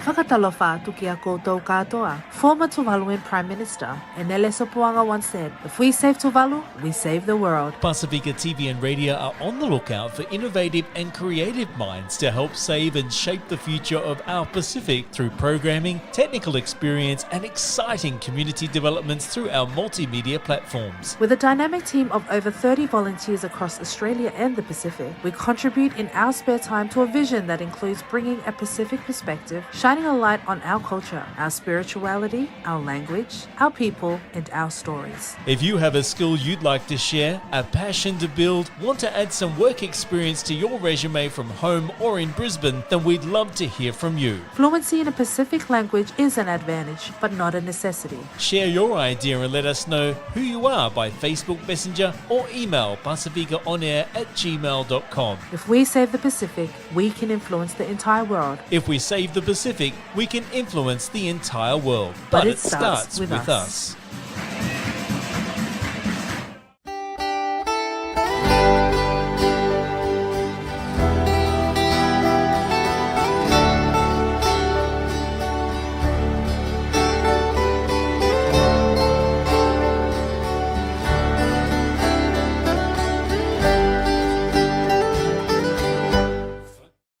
Whakatalofa atu ki a koutou katoa. Former Tuvaluan Prime Minister Enele Sopoaga once said, "If we save Tuvalu, we save the world." Pasifika TV and Radio are on the lookout for innovative and creative minds to help save and shape the future of our Pacific through programming, technical experience and exciting community developments through our multimedia platforms. With a dynamic team of over 30 volunteers across Australia and the Pacific, we contribute in our spare time to a vision that includes bringing a Pacific perspective, shining a light on our culture, our spirituality, our language, our people, and our stories. If you have a skill you'd like to share, a passion to build, want to add some work experience to your resume from home or in Brisbane, then we'd love to hear from you. Fluency in a Pacific language is an advantage, but not a necessity. Share your idea and let us know who you are by Facebook Messenger or email pacificaonair@gmail.com. If we save the Pacific, we can influence the entire world. If we save the Pacific, we can influence the entire world. But it starts with us.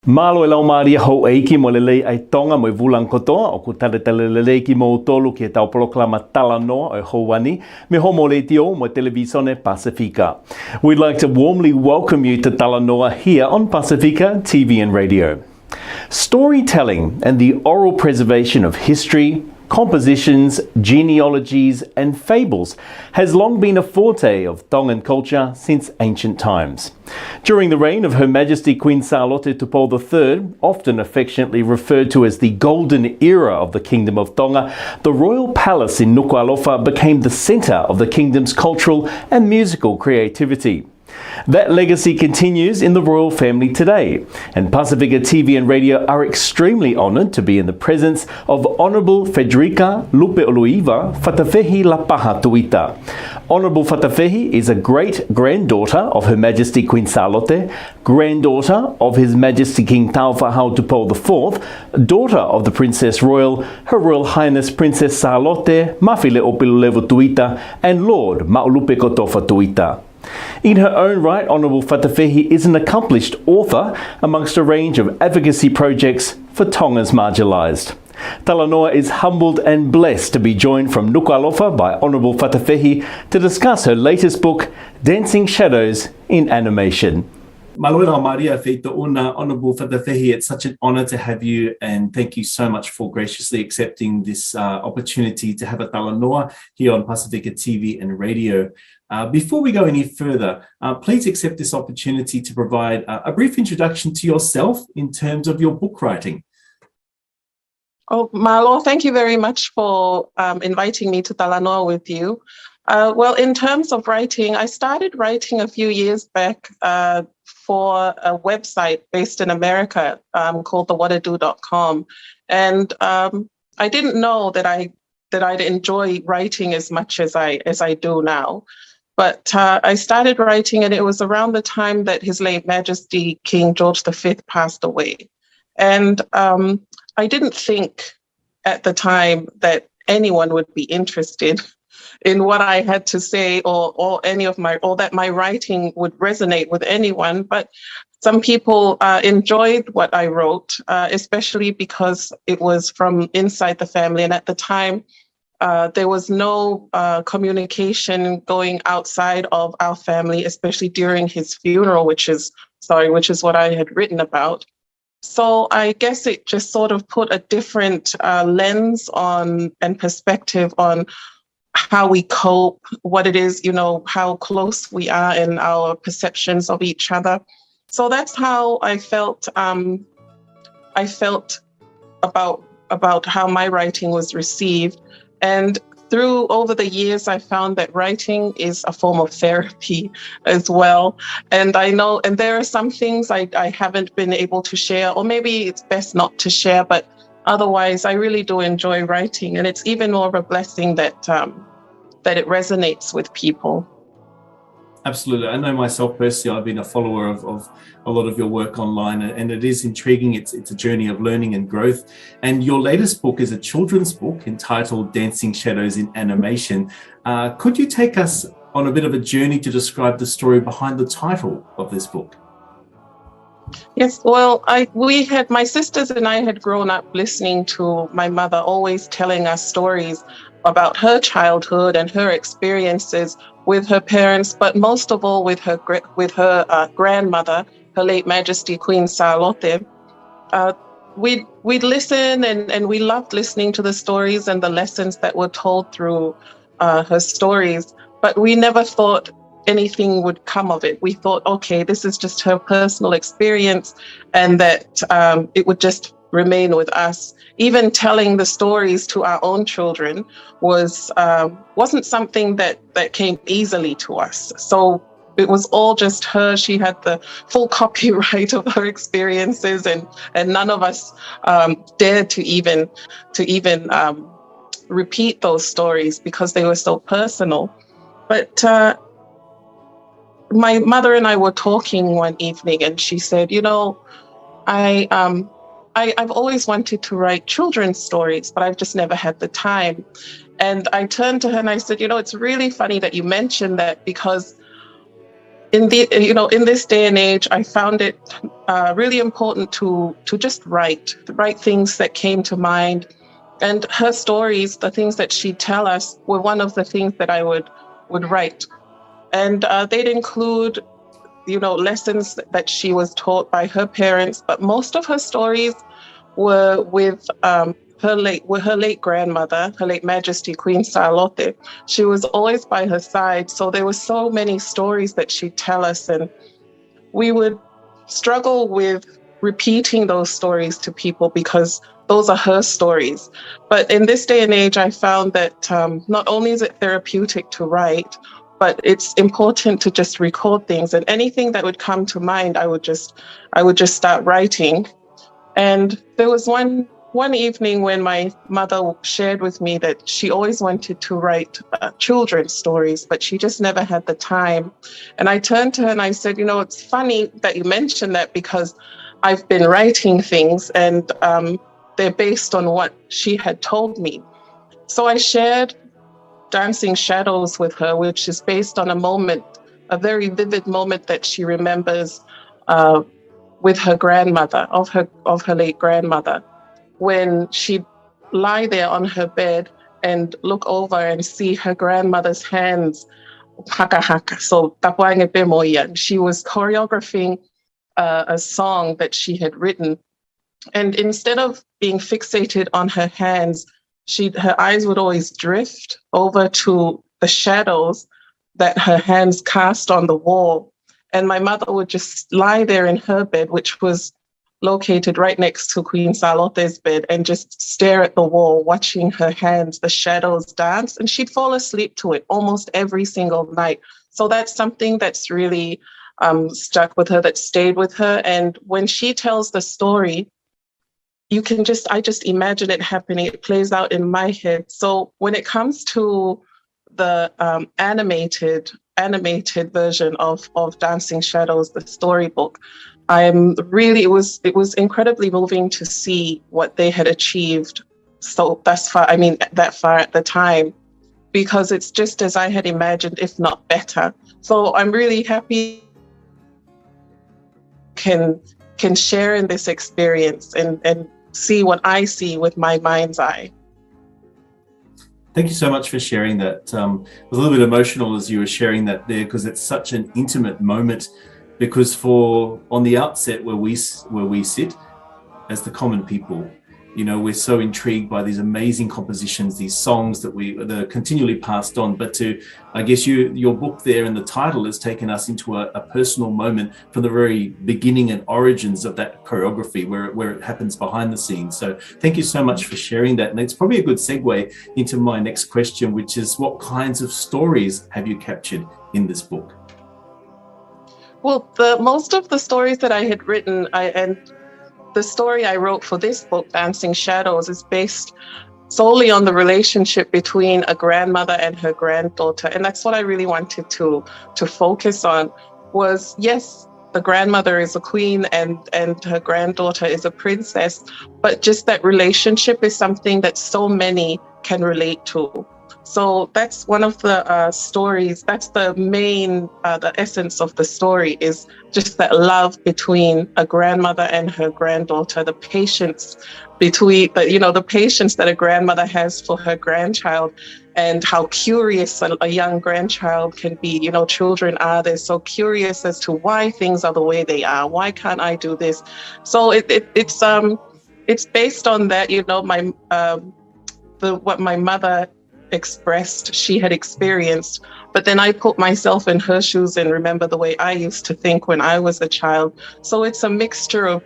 Malo e lau maria hou eiki mo lelei ai tonga mo i vulang kotoa o ku tale lelei ki mo tolu ki e tau proklama talanoa o Houani me homo le tio mo televisione Pasifika. We'd like to warmly welcome you to Talanoa here on Pasifika TV and Radio. Storytelling and the oral preservation of history, compositions, genealogies and fables has long been a forte of Tongan culture since ancient times. During the reign of Her Majesty Queen Sālote III, often affectionately referred to as the Golden Era of the Kingdom of Tonga, the royal palace in Nuku'alofa became the centre of the kingdom's cultural and musical creativity. That legacy continues in the royal family today, and Pasifika TV and Radio are extremely honoured to be in the presence of Honourable Frederica Fatafehi Tuita. Honourable Fatafehi is a great-granddaughter of Her Majesty Queen Sālote, granddaughter of His Majesty King Tauwhahau Tupou IV, daughter of the Princess Royal, Her Royal Highness Princess Sālote, Mafile'o Pilolvu Tuita, and Lord Maulupe Kotofa Tuita. In her own right, Honourable Fatafehi is an accomplished author amongst a range of advocacy projects for Tonga's marginalised. Talanoa is humbled and blessed to be joined from Nuku'alofa by Honourable Fatafehi to discuss her latest book, Dancing Shadows in Animation. Maluela Maria Feito'una, Honourable Fatafehi, it's such an honour to have you, and thank you so much for graciously accepting this opportunity to have a Talanoa here on Pasifika TV and Radio. Before we go any further, please accept this opportunity to provide a brief introduction to yourself in terms of your book writing. Oh, Malo, thank you very much for inviting me to Talanoa with you. Well, in terms of writing, I started writing a few years back for a website based in America called thewhatado.com. And I didn't know that I'd enjoy writing as much as I do now. But I started writing, and it was around the time that His late Majesty King George V passed away. And I didn't think at the time that anyone would be interested in what I had to say or that my writing would resonate with anyone. But some people enjoyed what I wrote, especially because it was from inside the family. And at the time, there was no communication going outside of our family, especially during his funeral, which is what I had written about. So I guess it just sort of put a different lens on and perspective on how we cope, what it is, how close we are in our perceptions of each other. So that's how I felt. I felt about how my writing was received. And over the years, I found that writing is a form of therapy as well. And I know, and there are some things I haven't been able to share, or maybe it's best not to share, but otherwise I really do enjoy writing. And it's even more of a blessing that it resonates with people. Absolutely. I know myself personally, I've been a follower of a lot of your work online, and it is intriguing. It's a journey of learning and growth. And your latest book is a children's book entitled Dancing Shadows in Animation. Could you take us on a bit of a journey to describe the story behind the title of this book? Yes, well, my sisters and I had grown up listening to my mother always telling us stories about her childhood and her experiences with her parents, but most of all with her grandmother, Her Late Majesty Queen Sālote. We'd listen and we loved listening to the stories and the lessons that were told through her stories, but we never thought anything would come of it. We thought, okay, this is just her personal experience, and that it would just remain with us. Even telling the stories to our own children wasn't something that came easily to us. So it was all just her. She had the full copyright of her experiences, and none of us dared to even repeat those stories because they were so personal. But my mother and I were talking one evening, and she said, I've always wanted to write children's stories, but I've just never had the time. And I turned to her and I said, it's really funny that you mentioned that, because in this day and age, I found it really important to just write things that came to mind. And her stories, the things that she'd tell us, were one of the things that I would write. And they'd include, lessons that she was taught by her parents, but most of her stories were with her late grandmother, Her Late Majesty Queen Sālote. She was always by her side, so there were so many stories that she'd tell us, and we would struggle with repeating those stories to people because those are her stories. But in this day and age, I found that not only is it therapeutic to write, but it's important to just record things, and anything that would come to mind, I would just start writing. And there was one evening when my mother shared with me that she always wanted to write children's stories, but she just never had the time. And I turned to her and I said, it's funny that you mentioned that, because I've been writing things and they're based on what she had told me. So I shared Dancing Shadows with her, which is based on a very vivid moment that she remembers with her grandmother, of her late grandmother, when she'd lie there on her bed and look over and see her grandmother's hands haka haka. So tapuange pemoya. She was choreographing a song that she had written, and instead of being fixated on her hands, her eyes would always drift over to the shadows that her hands cast on the wall. And my mother would just lie there in her bed, which was located right next to Queen Sālote's bed, and just stare at the wall, watching her hands, the shadows dance. And she'd fall asleep to it almost every single night. So that's something that's really stuck with her, that stayed with her. And when she tells the story, I just imagine it happening. It plays out in my head. So when it comes to the animated version of Dancing Shadows, the storybook, it was incredibly moving to see what they had achieved that far at the time, because it's just as I had imagined, if not better. So I'm really happy can share in this experience and see what I see with my mind's eye. Thank you so much for sharing that. I was a little bit emotional as you were sharing that there, because it's such an intimate moment. Because on the outset where we sit as the common people, we're so intrigued by these amazing compositions, these songs that are continually passed on. But I guess your book there and the title has taken us into a personal moment from the very beginning and origins of that choreography, where it happens behind the scenes. So thank you so much for sharing that. And it's probably a good segue into my next question, which is, what kinds of stories have you captured in this book? Well, most of the stories that I had written, and the story I wrote for this book, Dancing Shadows, is based solely on the relationship between a grandmother and her granddaughter. And that's what I really wanted to focus on was, yes, the grandmother is a queen and her granddaughter is a princess, but just that relationship is something that so many can relate to. So that's one of the stories, that's the main, the essence of the story is just that love between a grandmother and her granddaughter, the patience between, the patience that a grandmother has for her grandchild and how curious a young grandchild can be. Children are, they're so curious as to why things are the way they are. Why can't I do this? So it's based on that, what my mother expressed she had experienced, but then I put myself in her shoes and remember the way I used to think when I was a child. So it's a mixture of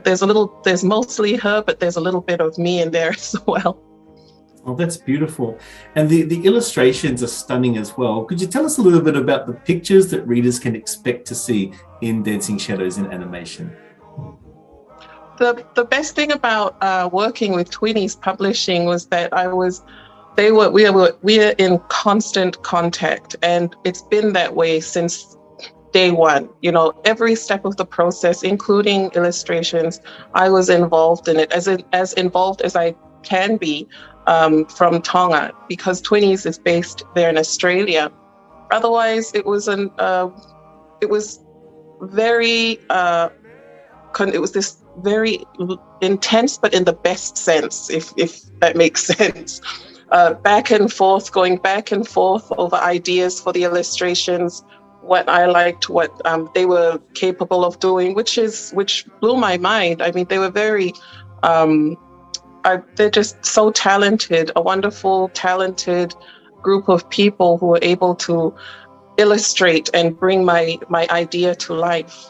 there's mostly her, but there's a little bit of me in there as well. Oh, that's beautiful. And the illustrations are stunning as well. Could you tell us a little bit about the pictures that readers can expect to see in Dancing Shadows in animation? The best thing about working with Twinnies Publishing was that we are in constant contact, and it's been that way since day one. Every step of the process, including illustrations, I was involved in it, as involved as I can be from Tonga, because Twinnies is based there in Australia. Otherwise, it was this very intense, but in the best sense, if that makes sense. Going back and forth over ideas for the illustrations, what I liked, what they were capable of doing, which blew my mind. I mean, they were very, they're just so talented, a wonderful, talented group of people who were able to illustrate and bring my idea to life.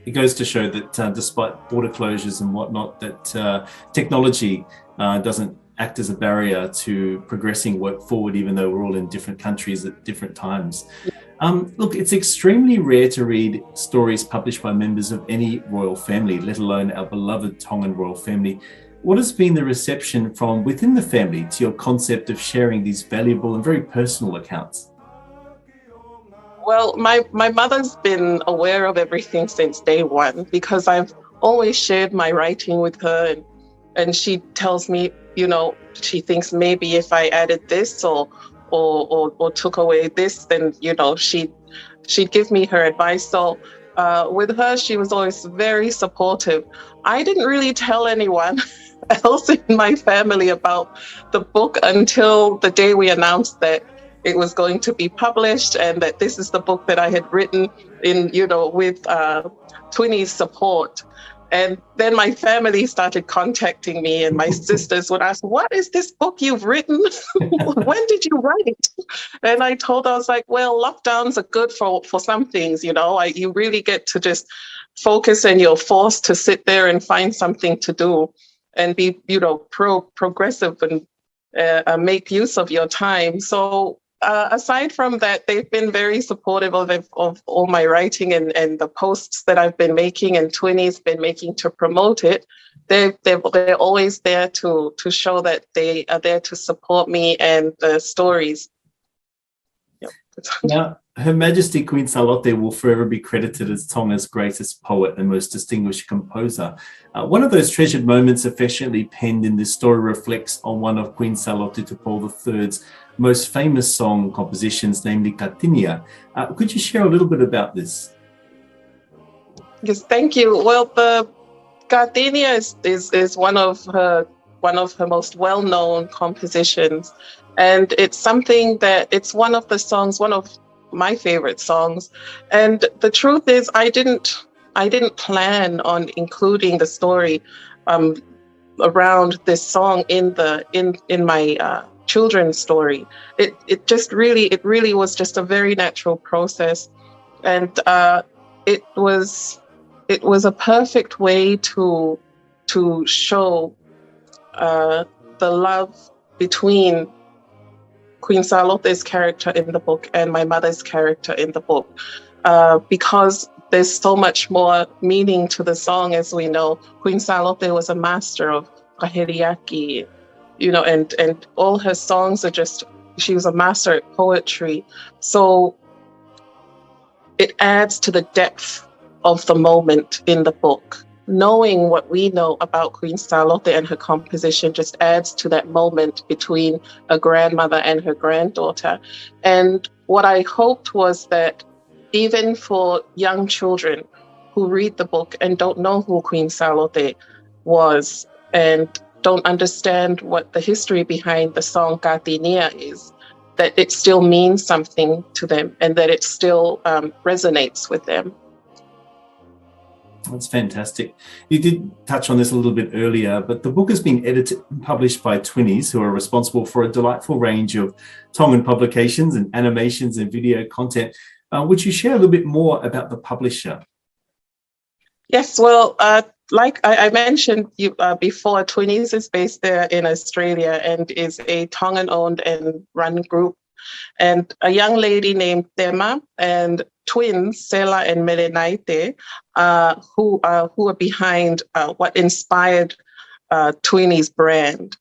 It goes to show that despite border closures and whatnot, that technology doesn't act as a barrier to progressing work forward, even though we're all in different countries at different times. Look, it's extremely rare to read stories published by members of any royal family, let alone our beloved Tongan royal family. What has been the reception from within the family to your concept of sharing these valuable and very personal accounts? Well, my mother's been aware of everything since day one, because I've always shared my writing with her, and she tells me, she thinks maybe if I added this or took away this, then she'd give me her advice. So with her, she was always very supportive. I didn't really tell anyone else in my family about the book until the day we announced that it was going to be published, and that this is the book that I had written with Twinnies support. And then my family started contacting me, and my sisters would ask, "What is this book you've written? When did you write it?" And I told her, I was like, well, lockdowns are good for some things, you really get to just focus, and you're forced to sit there and find something to do and be, progressive and make use of your time. So aside from that, they've been very supportive of all my writing and the posts that I've been making, and Twinnies been making to promote it. They're always there to show that they are there to support me and the stories. Yep. Now, Her Majesty Queen Sālote will forever be credited as Tonga's greatest poet and most distinguished composer. One of those treasured moments affectionately penned in this story reflects on one of Queen Sālote Tupou III's most famous song compositions, namely Katinia. Could you share a little bit about this? Yes, thank you. Well, the Katinia is one of her most well-known compositions, and it's something that it's one of my favorite songs. And the truth is, I didn't plan on including the story around this song in my children's story. It really was just a very natural process, and it was a perfect way to show the love between Queen Sālote's character in the book and my mother's character in the book, because there's so much more meaning to the song. As we know, Queen Sālote was a master of kaheriaki, and all her songs are just, she was a master at poetry. So it adds to the depth of the moment in the book. Knowing what we know about Queen Sālote and her composition just adds to that moment between a grandmother and her granddaughter. And what I hoped was that even for young children who read the book and don't know who Queen Sālote was and don't understand what the history behind the song Katinia is, that it still means something to them and that it still resonates with them. That's fantastic. You did touch on this a little bit earlier, but the book is being edited and published by Twinnies, who are responsible for a delightful range of Tongan publications and animations and video content. Would you share a little bit more about the publisher? Yes, well, like I mentioned before, Twinnies is based there in Australia and is a Tongan-owned and run group. And a young lady named Tema and twins, Sela and Melenaite, who are behind what inspired Twinnies brand.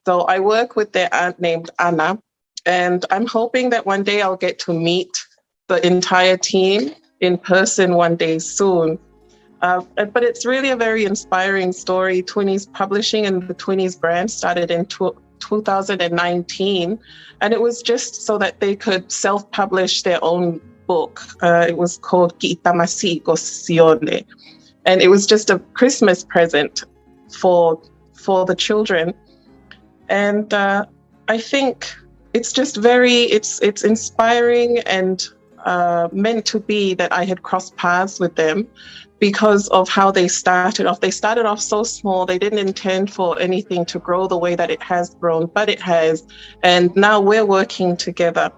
So I work with their aunt named Anna, and I'm hoping that one day I'll get to meet the entire team in person one day soon. But it's really a very inspiring story. Twinnies Publishing and the Twinnies brand started in 2019, and it was just so that they could self-publish their own book. It was called Ki'itamasi Gosione, and it was just a Christmas present for the children. And I think it's just it's inspiring and meant to be that I had crossed paths with them because of how they started off. They started off so small. They didn't intend for anything to grow the way that it has grown, but it has. And now we're working together.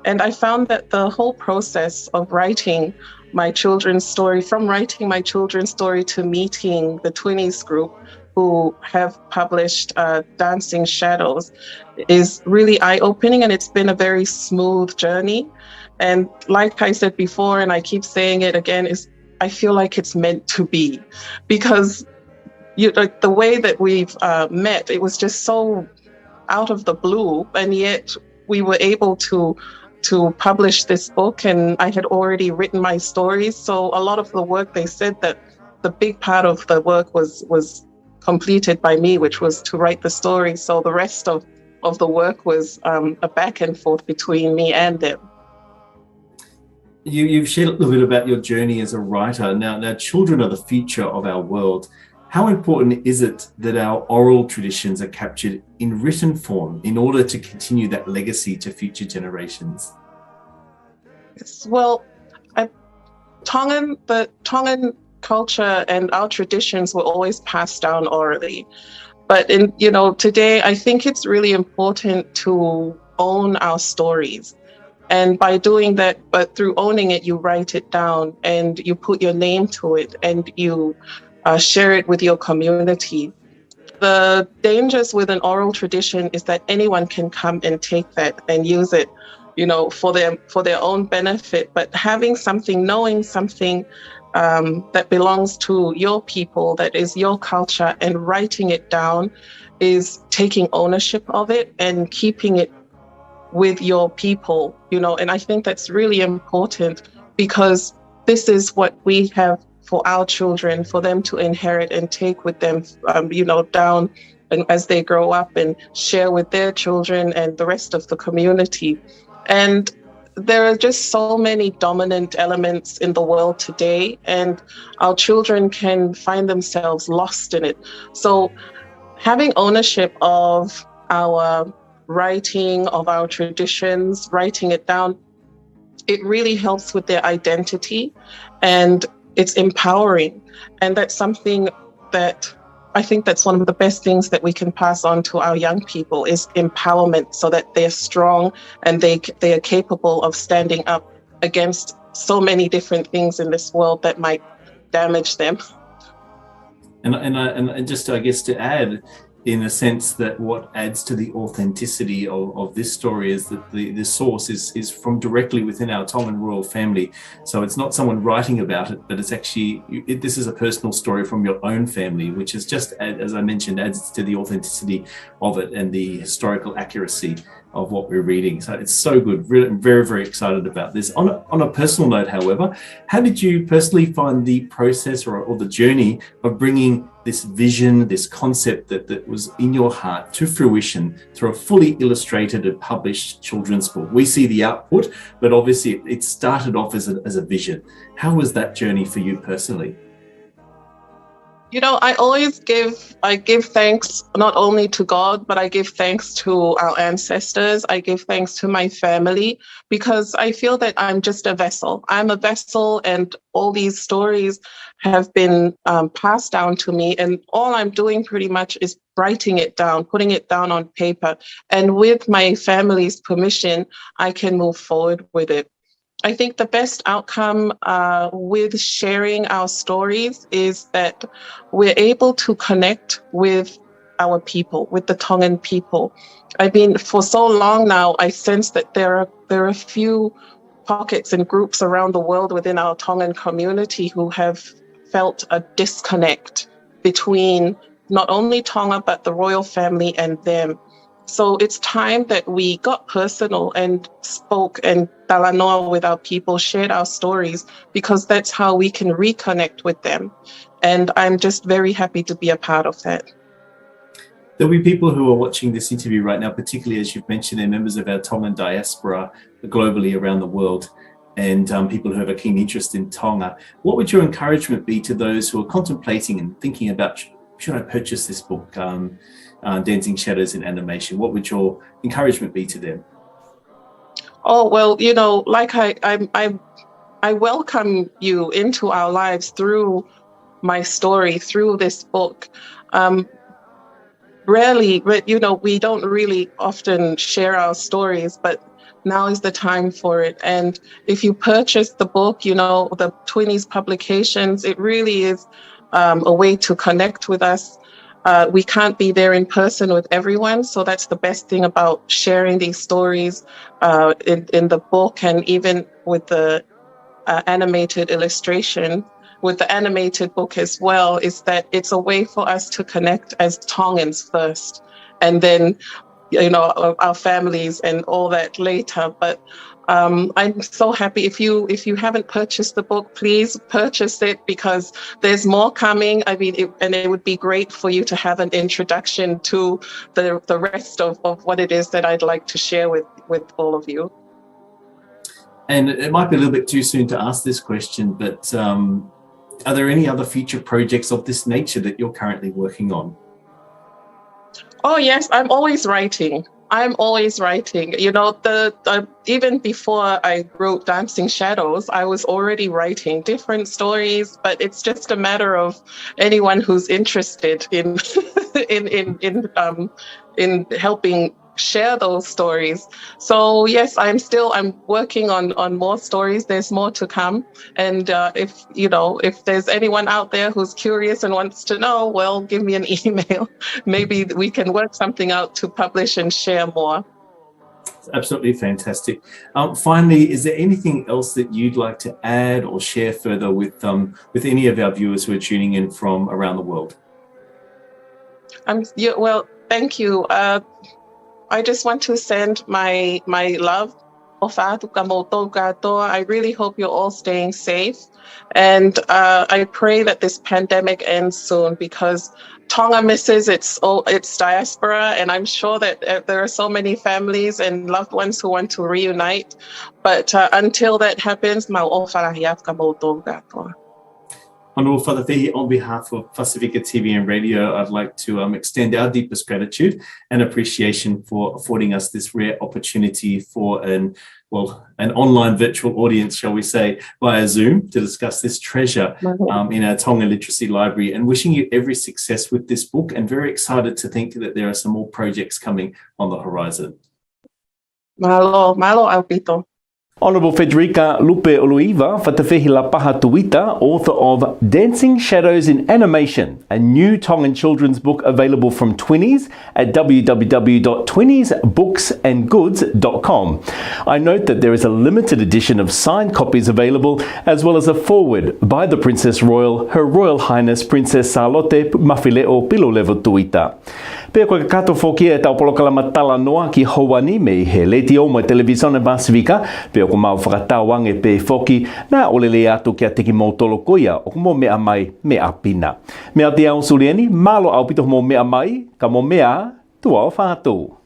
And I found that the whole process of writing my children's story, from writing my children's story to meeting the Twinnies group who have published Dancing Shadows, is really eye-opening, and it's been a very smooth journey. And like I said before, and I keep saying it again, is I feel like it's meant to be, because the way that we've met, it was just so out of the blue, and yet we were able to publish this book, and I had already written my stories. So a lot of the work, they said that the big part of the work was completed by me, which was to write the story. So the rest of the work was a back and forth between me and them. You've shared a little bit about your journey as a writer. Now, children are the future of our world. How important is it that our oral traditions are captured in written form in order to continue that legacy to future generations? Yes, well, the Tongan culture and our traditions were always passed down orally. But today, I think it's really important to own our stories. And by doing that, but through owning it, you write it down and you put your name to it and you share it with your community. The dangers with an oral tradition is that anyone can come and take that and use it, for their own benefit. But having something, knowing something that belongs to your people, that is your culture, and writing it down is taking ownership of it and keeping it with your people, and I think that's really important, because this is what we have for our children, for them to inherit and take with them, down and as they grow up and share with their children and the rest of the community. And there are just so many dominant elements in the world today, and our children can find themselves lost in it. So having ownership of our writing, of our traditions, writing it down, it really helps with their identity, and it's empowering. And that's something that I think that's one of the best things that we can pass on to our young people, is empowerment, so that they're strong and they are capable of standing up against so many different things in this world that might damage them. And just, I guess, to add, in a sense that what adds to the authenticity of this story is that the source is from directly within our Tongan royal family. So it's not someone writing about it, but it's actually, this is a personal story from your own family, which is just, as I mentioned, adds to the authenticity of it and the historical accuracy of what we're reading. So it's so good. Really, I'm very, very excited about this. On a personal note, however, how did you personally find the process or the journey of bringing this vision, this concept that was in your heart to fruition through a fully illustrated and published children's book? We see the output, but obviously it started off as a vision. How was that journey for you personally? You know, I give thanks not only to God, but I give thanks to our ancestors. I give thanks to my family, because I feel that I'm just a vessel. I'm a vessel, and all these stories have been passed down to me. And all I'm doing pretty much is writing it down, putting it down on paper. And with my family's permission, I can move forward with it. I think the best outcome with sharing our stories is that we're able to connect with our people, with the Tongan people. I mean, for so long now, I sense that there are a few pockets and groups around the world within our Tongan community who have felt a disconnect between not only Tonga, but the royal family and them. So it's time that we got personal and spoke and talanoa with our people, shared our stories, because that's how we can reconnect with them. And I'm just very happy to be a part of that. There'll be people who are watching this interview right now, particularly as you've mentioned, they're members of our Tongan diaspora globally around the world, and people who have a keen interest in Tonga. What would your encouragement be to those who are contemplating and thinking about, should I purchase this book, Dancing Shadows in Animation? What would your encouragement be to them? Oh, well, you know, like I welcome you into our lives through my story, through this book. Rarely, but you know, we don't really often share our stories, but now is the time for it. And if you purchase the book, you know, the Twinnies publications, it really is a way to connect with us. We can't be there in person with everyone, so that's the best thing about sharing these stories in the book, and even with the animated illustration, with the animated book as well, is that it's a way for us to connect as Tongans first, and then, you know, our families and all that later. But I'm so happy. If you haven't purchased the book, please purchase it, because there's more coming. I mean, it would be great for you to have an introduction to the rest of what it is that I'd like to share with all of you. And it might be a little bit too soon to ask this question, but are there any other future projects of this nature that you're currently working on? Oh yes, I'm always writing. You know, even before I wrote Dancing Shadows, I was already writing different stories, but it's just a matter of anyone who's interested in in helping share those stories. So yes, I'm working on more stories. There's more to come. And if there's anyone out there who's curious and wants to know, well, give me an email. Maybe we can work something out to publish and share more. Absolutely fantastic. Finally, is there anything else that you'd like to add or share further with any of our viewers who are tuning in from around the world? Well, thank you. I just want to send my love. I really hope you're all staying safe. And I pray that this pandemic ends soon, because Tonga misses its diaspora. And I'm sure that there are so many families and loved ones who want to reunite. But until that happens, Honourable Fatafehi, on behalf of Pasifika TV and Radio, I'd like to extend our deepest gratitude and appreciation for affording us this rare opportunity for an online virtual audience, shall we say, via Zoom, to discuss this treasure in our Tonga Literacy Library, and wishing you every success with this book, and very excited to think that there are some more projects coming on the horizon. Malo Alpito. Honourable Frederica Fatafehi Tuita, author of Dancing Shadows in Animation, a new Tongan children's book available from Twinnies at www.twinniesbooksandgoods.com. I note that there is a limited edition of signed copies available, as well as a foreword by the Princess Royal, Her Royal Highness Princess Sālote Mafile'o Pilolvu Tuita. Pea koe kakato whoki e tau polokala matala noa ki Houani me he leti o mo televisione Pasifika, pea ko mau whakatauange pe whoki na olele atu kia teki mo tolo koia o mo mea mai mea pina. Mea te au surieni, malo au pito mo mea mai, ka mo mea tua o whātou.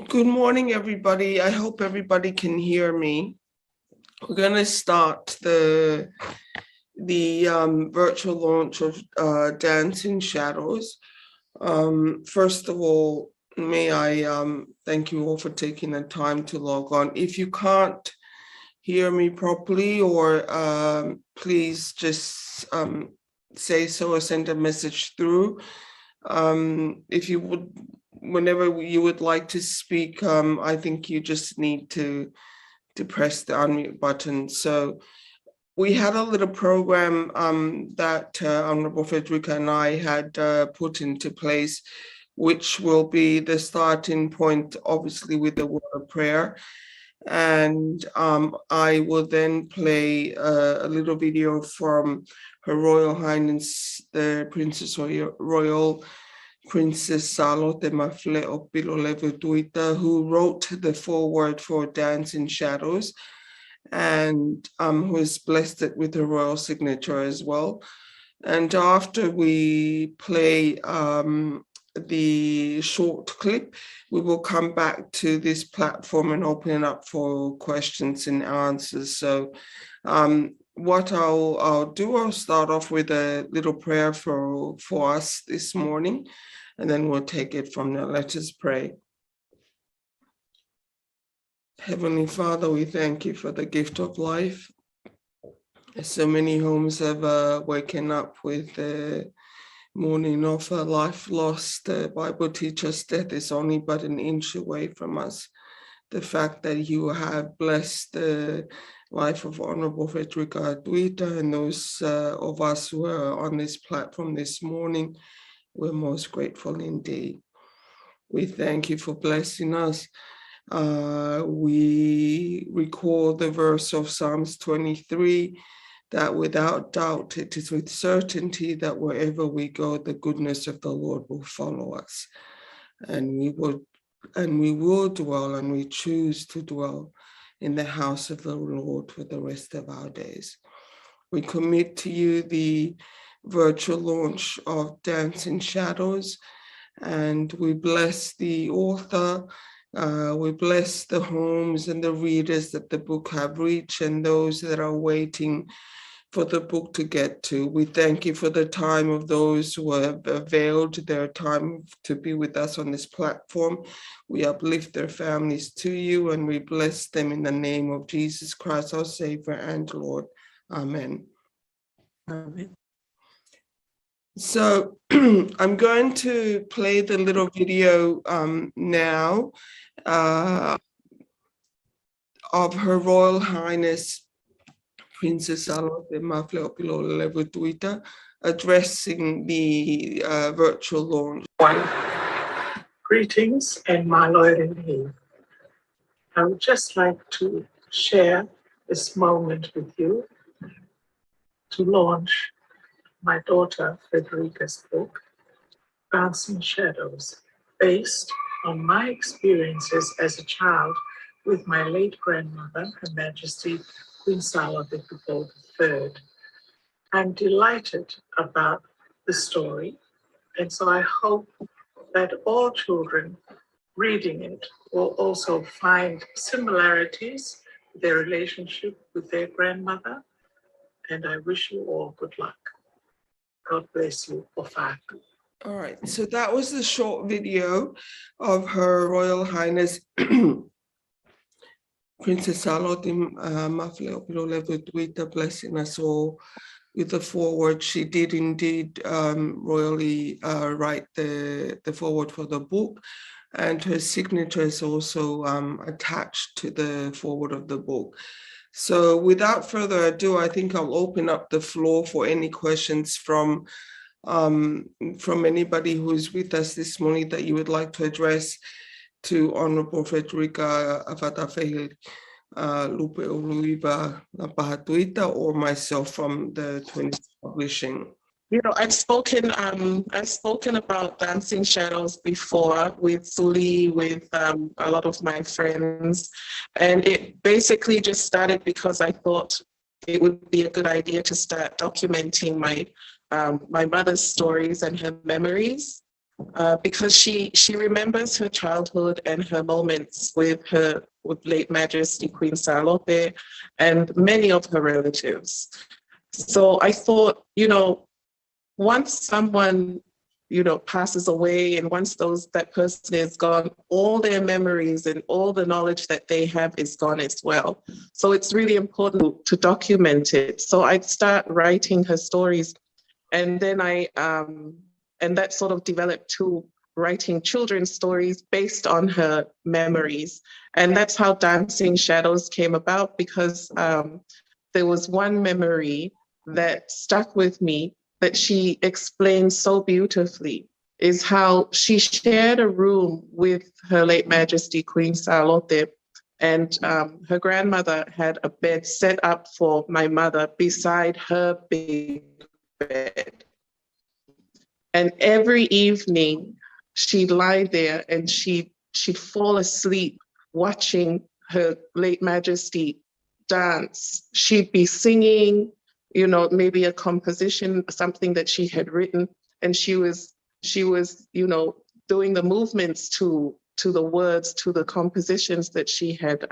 Good morning, everybody. I hope everybody can hear me. We're going to start the virtual launch of Dancing Shadows. First of all, may I thank you all for taking the time to log on. If you can't hear me properly, or please just say so or send a message through. If you would, whenever you would like to speak, I think you just need to press the unmute button. So we had a little program that Honourable Frederica and I had put into place, which will be the starting point, obviously, with the word of prayer. And I will then play a little video from Her Royal Highness, the Princess Royal Princess Sālote Mafile'o Pilolvu Tuita, who wrote the foreword for Dancing Shadows, and who has blessed it with a royal signature as well. And after we play the short clip, we will come back to this platform and open it up for questions and answers. So what I'll do, I'll start off with a little prayer for us this morning, and then we'll take it from there. Let us pray. Heavenly Father, we thank you for the gift of life. So many homes have waken up with the morning of a life lost. The Bible teaches death is only but an inch away from us. The fact that you have blessed the life of Honourable Frederica Tuita and those of us who are on this platform this morning, we're most grateful indeed. We thank you for blessing us. We recall the verse of Psalms 23, that without doubt, it is with certainty that wherever we go, the goodness of the Lord will follow us. And we will dwell, and we choose to dwell in the house of the Lord for the rest of our days. We commit to you the virtual launch of Dancing Shadows, and we bless the author, we bless the homes and the readers that the book have reached, and those that are waiting for the book to get to. We thank you for the time of those who have availed their time to be with us on this platform. We uplift their families to you, and we bless them in the name of Jesus Christ, our Savior and Lord. Amen. Amen. So I'm going to play the little video now of Her Royal Highness Princess Sālote Mafile'o Pilolvu Tuita addressing the virtual launch. Greetings and Mālo indeed. I would just like to share this moment with you to launch my daughter Frederica's book, Dancing Shadows, based on my experiences as a child with my late grandmother, Her Majesty Queen Sālote III. I'm delighted about the story, and so I hope that all children reading it will also find similarities in their relationship with their grandmother, and I wish you all good luck. God bless you, Ofaku. All right, so that was a short video of Her Royal Highness Princess Sālote Mafile'o Pilolvu Tuita blessing us all with the foreword. She did indeed royally write the foreword for the book, and her signature is also attached to the foreword of the book. So without further ado, I think I'll open up the floor for any questions from anybody who's with us this morning that you would like to address to Honorable Frederica Fatafehi Tuita or myself from the Twinnies Publishing. You know, I've spoken about Dancing Shadows before with Suli, with a lot of my friends, and it basically just started because I thought it would be a good idea to start documenting my mother's stories and her memories, because she remembers her childhood and her moments with late Majesty Queen Sālote and many of her relatives. So I thought, you know, once someone, you know, passes away and once that person is gone, all their memories and all the knowledge that they have is gone as well. So it's really important to document it. So I'd start writing her stories, and then and that sort of developed to writing children's stories based on her memories. And that's how Dancing Shadows came about, because there was one memory that stuck with me that she explained so beautifully, is how she shared a room with Her late Majesty Queen Sālote, and her grandmother had a bed set up for my mother beside her big bed. And every evening she'd lie there and she'd fall asleep watching Her late Majesty dance. She'd be singing, you know, maybe a composition, something that she had written, and she was, you know, doing the movements to the words, to the compositions that she had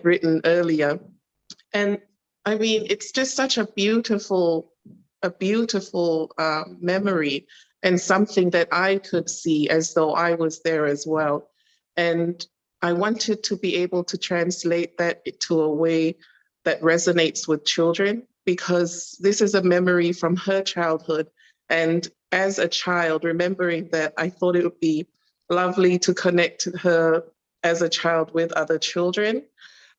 written earlier. And I mean, it's just such a beautiful memory, and something that I could see as though I was there as well. And I wanted to be able to translate that to a way that resonates with children, because this is a memory from her childhood. And as a child, remembering that, I thought it would be lovely to connect her as a child with other children.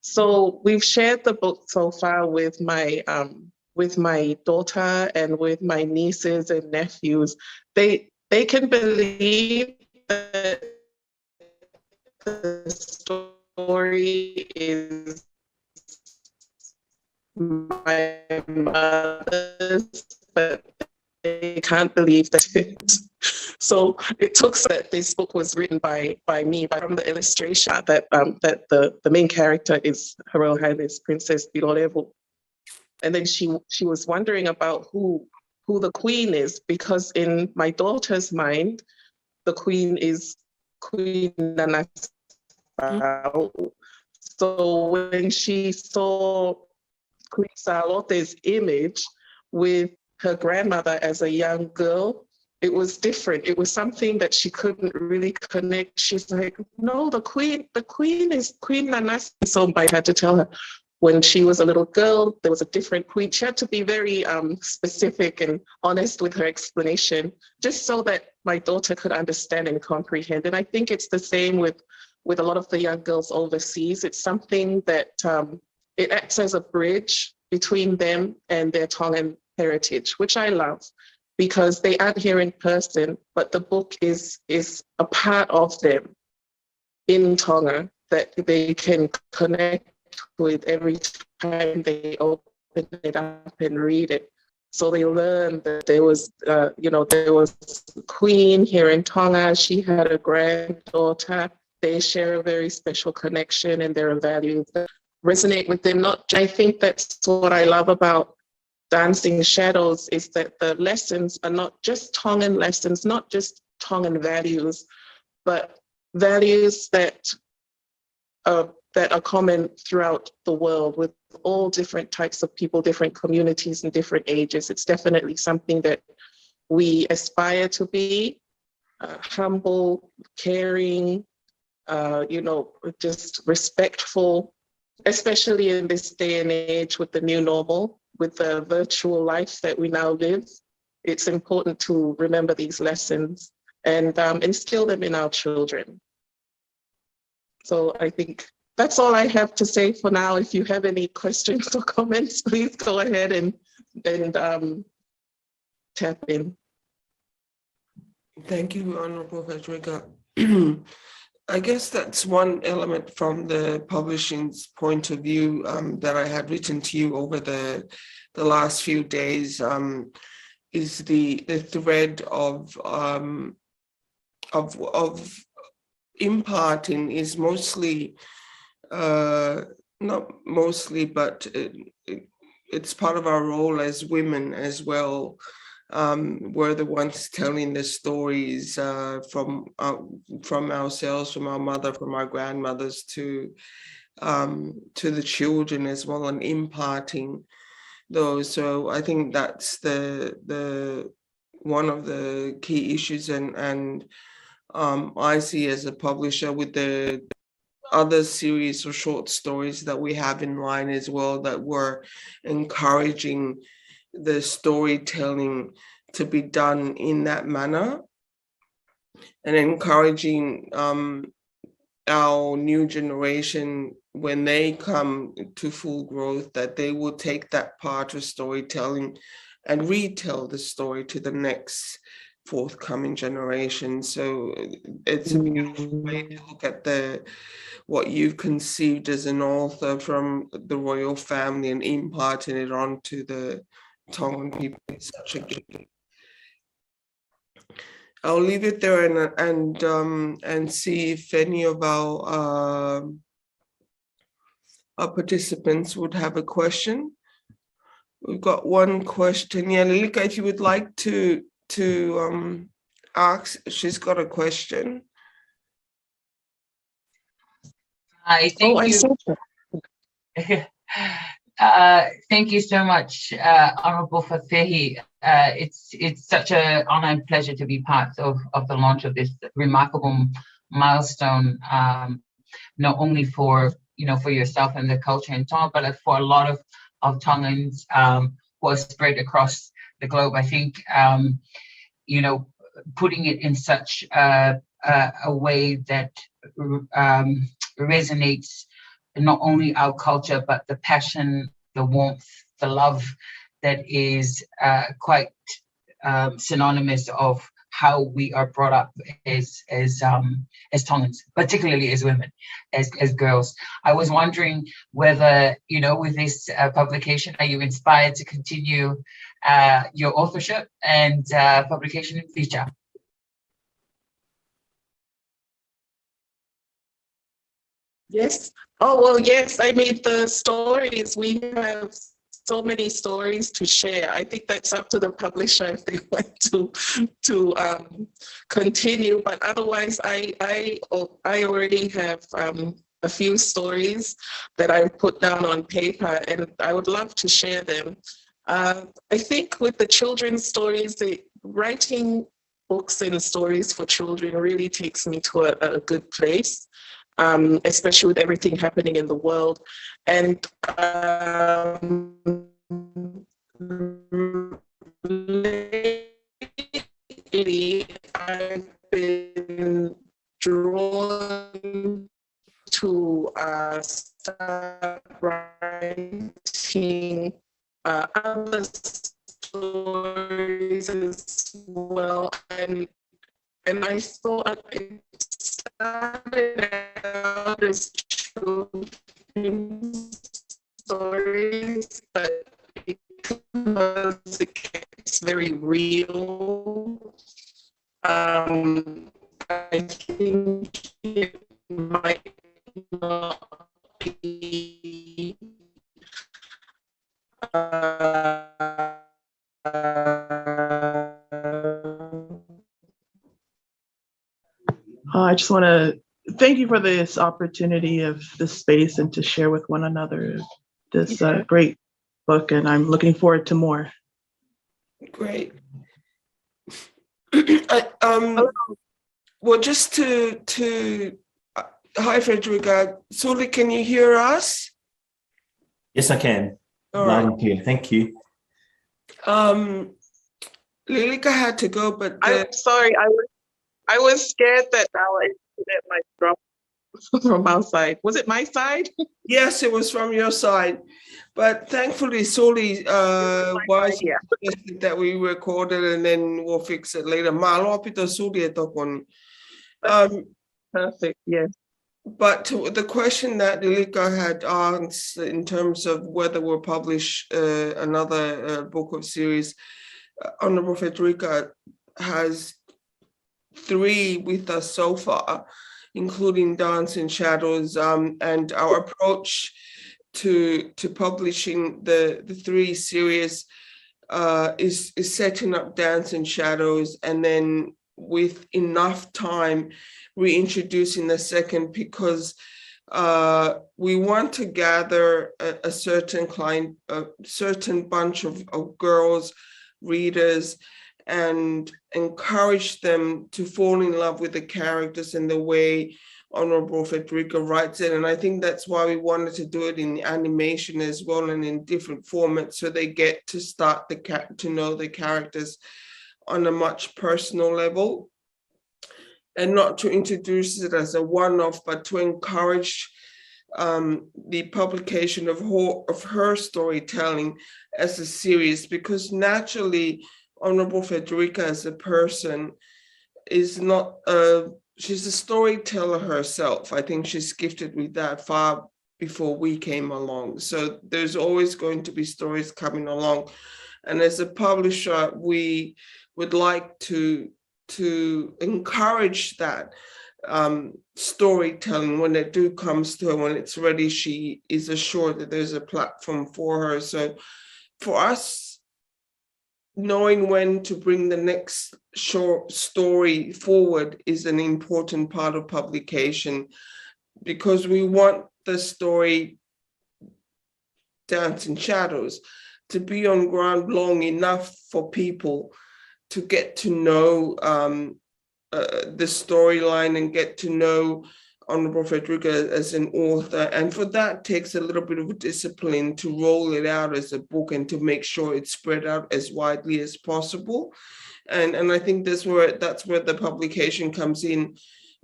So we've shared the book so far with my daughter and with my nieces and nephews. They can believe that the story is my mother's, but they can't believe that it. So it took that this book was written by me, but from the illustration that the main character is Her Royal Highness Princess Pilolvu. And then she was wondering about who the queen is, because in my daughter's mind, the queen is Queen Nana. So when she saw Queen Sālote's image with her grandmother as a young girl, it was different. It was something that she couldn't really connect. She's like, no, the queen is Queen Nana. So I had to tell her, when she was a little girl, there was a different queen. She had to be very specific and honest with her explanation, just so that my daughter could understand and comprehend. And I think it's the same with a lot of the young girls overseas. It's something that it acts as a bridge between them and their Tongan heritage, which I love, because they aren't here in person, but the book is a part of them in Tonga that they can connect with every time they open it up and read it. So they learned that there was, there was a queen here in Tonga. She had a granddaughter. They share a very special connection, and there are values that resonate with them. I think that's what I love about Dancing Shadows, is that the lessons are not just Tongan lessons, not just Tongan values, but values that are common throughout the world, with all different types of people, different communities and different ages. It's definitely something that we aspire to be, humble, caring, just respectful, especially in this day and age with the new normal, with the virtual life that we now live. It's important to remember these lessons and instill them in our children. So I think that's all I have to say for now. If you have any questions or comments, please go ahead and tap in. Thank you, Honourable Frederica. I guess that's one element from the publishing's point of view that I had written to you over the last few days, is the thread of imparting is mostly, not mostly, but it's part of our role as women as well. We're the ones telling the stories from ourselves, from our mother, from our grandmothers to the children as well, and imparting those. So I think that's the one of the key issues, and I see as a publisher with the other series of short stories that we have in line as well, that we're encouraging the storytelling to be done in that manner, and encouraging our new generation, when they come to full growth, that they will take that part of storytelling and retell the story to the next forthcoming generation. So it's a beautiful way to look at what you've conceived as an author from the royal family and imparting it on to the Tongan people. It's such a gift. I'll leave it there and see if any of our participants would have a question. We've got one question. Yeah, Lilika, if you would like to ask, she's got a question. Hi, thank you. Thank you so much, Honourable Fatafehi. It's such an honour and pleasure to be part of the launch of this remarkable milestone, not only for yourself and the culture in Tonga, but for a lot of Tongans who are spread across the globe. I think putting it in such a way that resonates not only our culture, but the passion, the warmth, the love that is quite synonymous of how we are brought up as Tongans, particularly as women, as girls. I was wondering whether, with this publication, are you inspired to continue your authorship and publication in future? Yes. Oh, well, yes. I mean, the stories, we have so many stories to share. I think that's up to the publisher if they want to continue. But otherwise, I already have a few stories that I've put down on paper, and I would love to share them. I think with the children's stories, writing books and stories for children really takes me to a good place. Especially with everything happening in the world. And lately, I've been drawn to start writing other stories as well. And I thought it started out as children's stories, but it's very real. I think it might not be I just want to thank you for this opportunity of this space and to share with one another this great book, and I'm looking forward to more. Great. Well, just to hi, Frederica. Suli, can you hear us? Yes, I can. All Loud right. and clear. Thank you. Lilika had to go, but I'm sorry, I was scared that our internet might drop from outside. Was it my side? yes, it was from your side. But thankfully, Suli was idea. suggested that we recorded and then we'll fix it later. Malo pito Suli etokon. Perfect, yes. But to the question that Lilika had asked in terms of whether we'll publish another book of series, Honorable Frederica has 3 with us so far, including Dance in Shadows, and our approach to publishing the 3 series is setting up Dance in Shadows, and then with enough time reintroducing the second, because we want to gather a certain client, a certain bunch of girls, readers, and encourage them to fall in love with the characters and the way Honorable Frederica writes it. And I think that's why we wanted to do it in animation as well and in different formats, so they get to start to know the characters on a much personal level, and not to introduce it as a one-off, but to encourage the publication of her storytelling as a series, because naturally Honorable Frederica as a person is not she's a storyteller herself. I think she's gifted with that far before we came along. So there's always going to be stories coming along. And as a publisher, we would like to encourage that storytelling when it comes to her, when it's ready. She is assured that there's a platform for her. So for us, knowing when to bring the next short story forward is an important part of publication, because we want the story Dance in Shadows to be on ground long enough for people to get to know the storyline and get to know Honorable Frederica as an author. And for that takes a little bit of discipline to roll it out as a book and to make sure it's spread out as widely as possible. And I think that's where the publication comes in.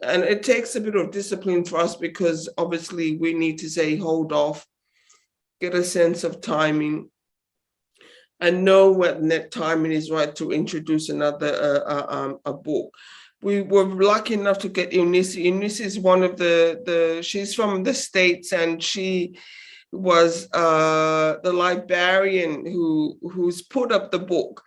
And it takes a bit of discipline for us, because obviously we need to say, hold off, get a sense of timing, and know when that timing is right to introduce another a book. We were lucky enough to get Eunice. Eunice is one of she's from the States, and she was the librarian who's put up the book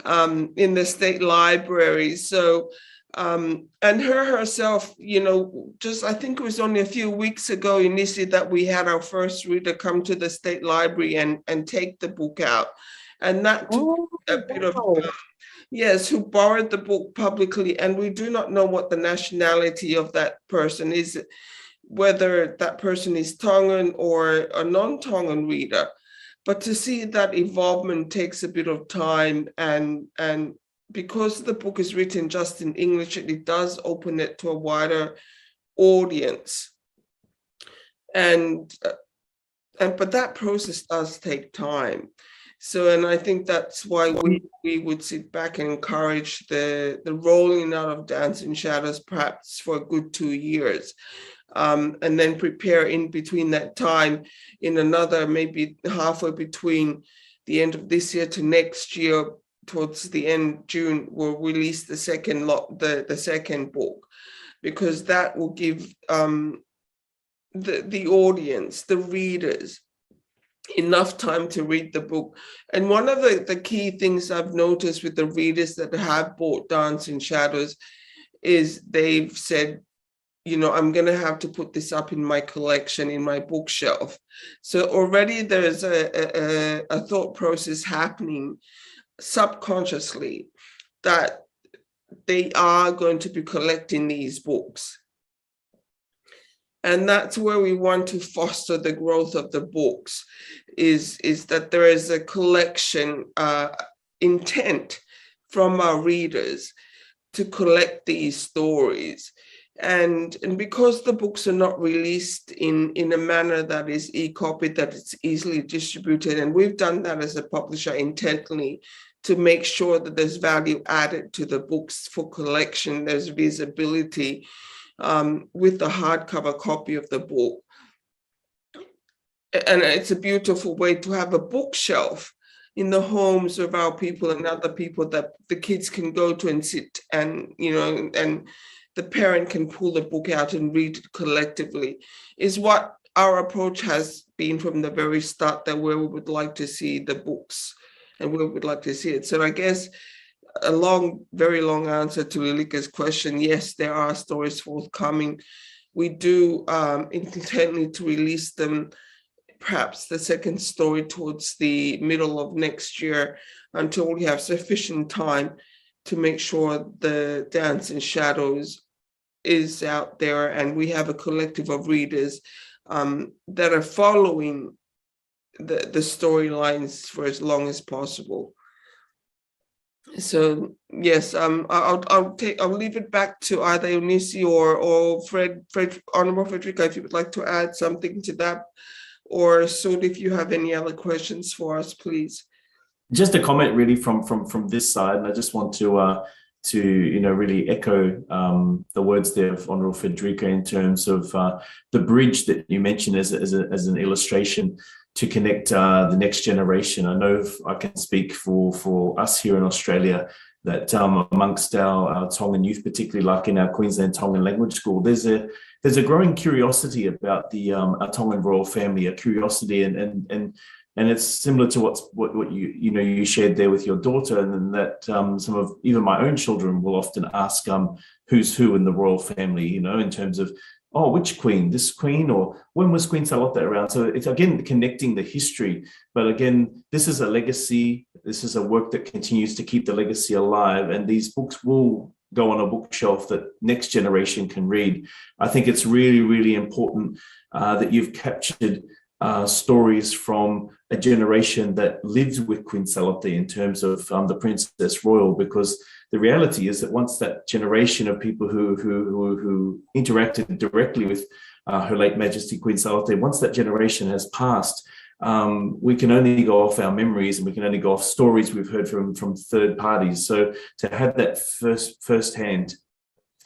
in the state library. So, and her herself, just I think it was only a few weeks ago, Eunice, that we had our first reader come to the state library and take the book out. And that took a bit of yes, who borrowed the book publicly, and we do not know what the nationality of that person is, whether that person is Tongan or a non-Tongan reader. But to see that evolvement takes a bit of time, and because the book is written just in English, it does open it to a wider audience. But that process does take time. So, and I think that's why we would sit back and encourage the rolling out of Dance in Shadows perhaps for a good 2 years, and then prepare in between that time in another, maybe halfway between the end of this year to next year, towards the end June, we'll release the second the second book, because that will give the audience, the readers, enough time to read the book. And one of the key things I've noticed with the readers that have bought Dance in Shadows is they've said, I'm going to have to put this up in my collection, in my bookshelf. So already there's a thought process happening subconsciously that they are going to be collecting these books. And that's where we want to foster the growth of the books, is that there is a collection intent from our readers to collect these stories. And because the books are not released in a manner that is e-copied, that it's easily distributed, and we've done that as a publisher intentionally to make sure that there's value added to the books for collection, there's visibility with the hardcover copy of the book. And it's a beautiful way to have a bookshelf in the homes of our people and other people that the kids can go to and sit and, and the parent can pull the book out and read it collectively, is what our approach has been from the very start, that where we would like to see the books and where we would like to see it. So I guess a very long answer to Lilika's question. Yes, there are stories forthcoming. We do intend to release them, perhaps the second story towards the middle of next year, until we have sufficient time to make sure the Dance in Shadows is out there and we have a collective of readers that are following the storylines for as long as possible. So yes, I'll leave it back to either Eunice or Fred, Honorable Frederica, if you would like to add something to that, or Sud, if you have any other questions for us, please. Just a comment really from this side, and I just want to really echo the words there of Honourable Frederica in terms of the bridge that you mentioned as an illustration to connect the next generation. I know I can speak for us here in Australia that amongst our Tongan youth, particularly like in our Queensland Tongan Language School, there's a growing curiosity about the our Tongan royal family, a curiosity and it's similar to what you shared there with your daughter, and then that some of even my own children will often ask who's who in the royal family, in terms of, oh, which queen, this queen, or when was Queen Sālote around? So it's again connecting the history, but again, this is a legacy. This is a work that continues to keep the legacy alive, and these books will go on a bookshelf that next generation can read. I think it's really, really important that you've captured stories from a generation that lived with Queen Sālote in terms of the Princess Royal, because the reality is that once that generation of people who interacted directly with Her late Majesty Queen Sālote, once that generation has passed, we can only go off our memories and we can only go off stories we've heard from third parties. So to have that first-hand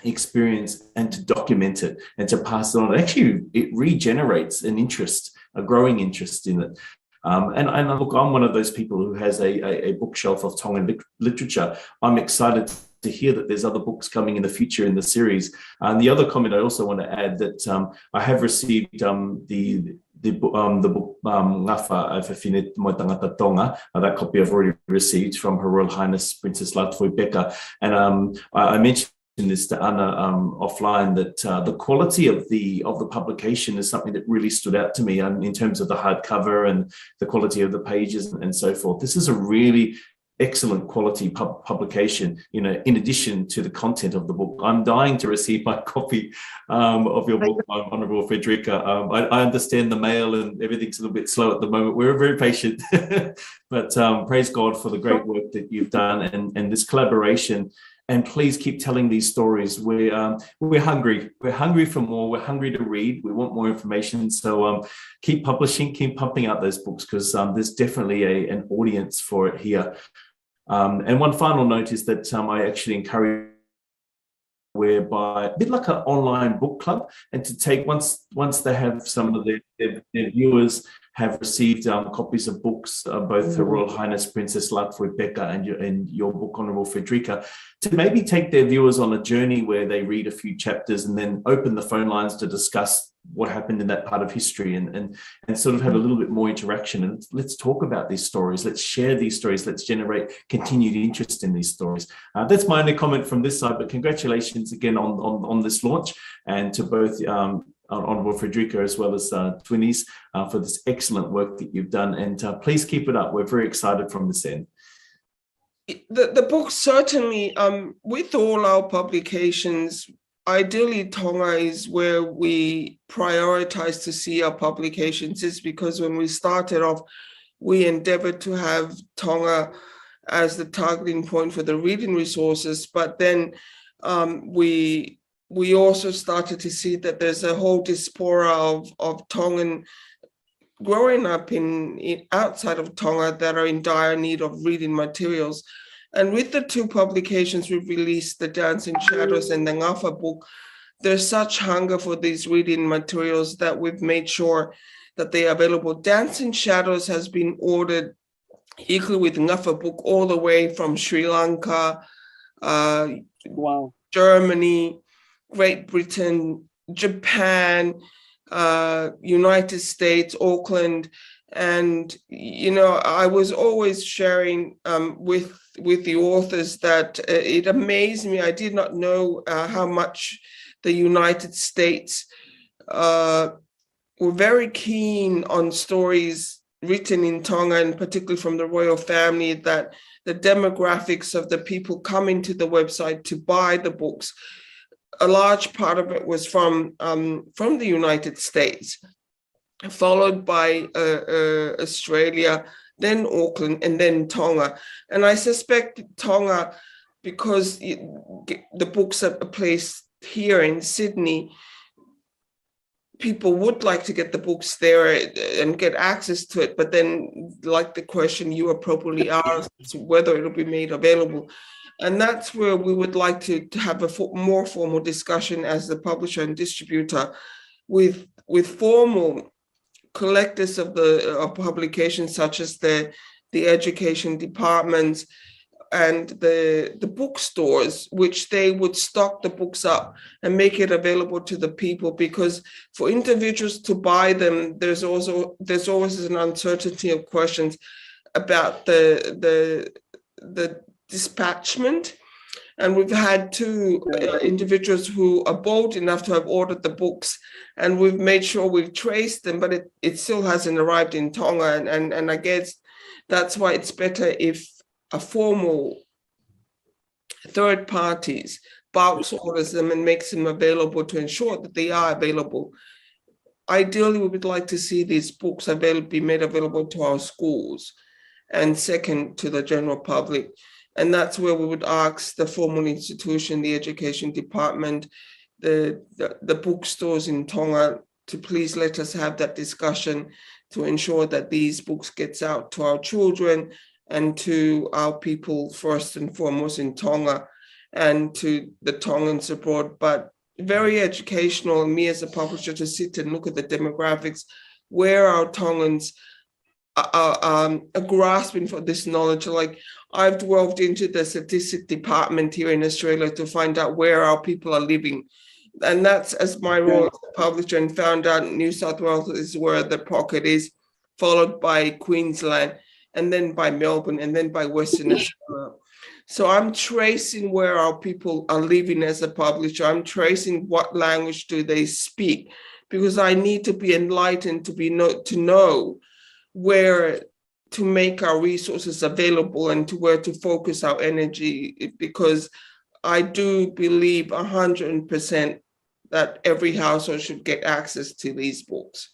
experience and to document it and to pass it on, actually it regenerates an interest, a growing interest in it. And look, I'm one of those people who has a bookshelf of Tongan literature. I'm excited to hear that there's other books coming in the future in the series. And the other comment I also want to add that I have received the book Ngafa Awhawhine Mo Tangata Tonga. That copy I've already received from Her Royal Highness Princess Latoi Beka. And I mentioned this to Anna offline, that the quality of the publication is something that really stood out to me in terms of the hardcover and the quality of the pages and so forth. This is a really excellent quality publication, in addition to the content of the book. I'm dying to receive my copy of your book, Honourable Frederica. I understand the mail and everything's a little bit slow at the moment. We're very patient, but praise God for the great work that you've done and this collaboration. And please keep telling these stories. We're hungry. We're hungry for more. We're hungry to read. We want more information. So keep publishing, keep pumping out those books, because there's definitely an audience for it here. And one final note is that I actually encourage, whereby a bit like an online book club, and to take once they have some of their viewers have received copies of books, both Her Royal Highness Princess Latford Becca and your book, Honourable Frederica, to maybe take their viewers on a journey where they read a few chapters and then open the phone lines to discuss what happened in that part of history and sort of have a little bit more interaction. And let's talk about these stories. Let's share these stories. Let's generate continued interest in these stories. That's my only comment from this side, but congratulations again on this launch, and to both Honourable Frederica as well as Twinnies for this excellent work that you've done. And please keep it up. We're very excited from this end. The book certainly, with all our publications, ideally Tonga is where we prioritize to see our publications, is because when we started off, we endeavored to have Tonga as the targeting point for the reading resources, but then we also started to see that there's a whole diaspora of Tongan growing up in outside of Tonga that are in dire need of reading materials. And with the two publications we've released, the Dancing Shadows and the Ngafa book, there's such hunger for these reading materials that we've made sure that they are available. Dancing Shadows has been ordered equally with Ngafa book all the way from Sri Lanka, Germany, Great Britain, Japan, United States, Auckland. And, you know, I was always sharing with the authors that it amazed me. I did not know how much the United States were very keen on stories written in Tonga, and particularly from the royal family, that the demographics of the people coming to the website to buy the books, a large part of it was from the United States, followed by Australia, then Auckland, and then Tonga. And I suspect Tonga, because the books are placed here in Sydney, people would like to get the books there and get access to it. But then, like the question you appropriately asked, whether it'll be made available. And that's where we would like to have a more formal discussion as the publisher and distributor with formal collectors of publications, such as the education departments and the bookstores, which they would stock the books up and make it available to the people. Because for individuals to buy them, there's always an uncertainty of questions about the dispatchment. And we've had two individuals who are bold enough to have ordered the books, and we've made sure we've traced them, but it still hasn't arrived in Tonga. And I guess that's why it's better if a formal third parties bulk orders them and makes them available to ensure that they are available. Ideally, we would like to see these books be made available to our schools, and second, to the general public. And that's where we would ask the formal institution, the education department, the bookstores in Tonga to please let us have that discussion to ensure that these books gets out to our children and to our people first and foremost in Tonga, and to the Tongans abroad. But very educational, me as a publisher, to sit and look at the demographics, where our Tongans are grasping for this knowledge. Like, I've delved into the statistic department here in Australia to find out where our people are living. And that's as my role as a publisher, and found out New South Wales is where the pocket is, followed by Queensland, and then by Melbourne, and then by Western Australia. So I'm tracing where our people are living as a publisher. I'm tracing what language do they speak, because I need to be enlightened to know where to make our resources available and to where to focus our energy, because I do believe 100% that every household should get access to these books.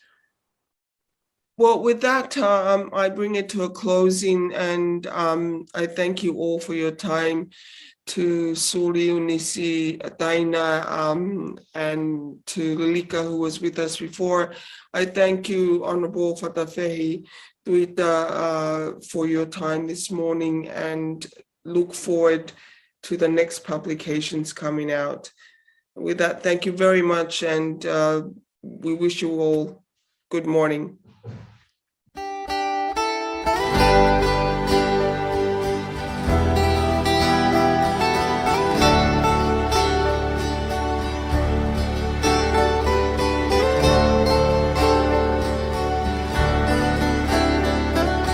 Well, with that, I bring it to a closing, and I thank you all for your time. To Suli, Unisi, Daina, and to Lilika, who was with us before. I thank you, Honourable Fatafehi Tuita, for your time this morning, and look forward to the next publications coming out. With that, thank you very much, and we wish you all good morning.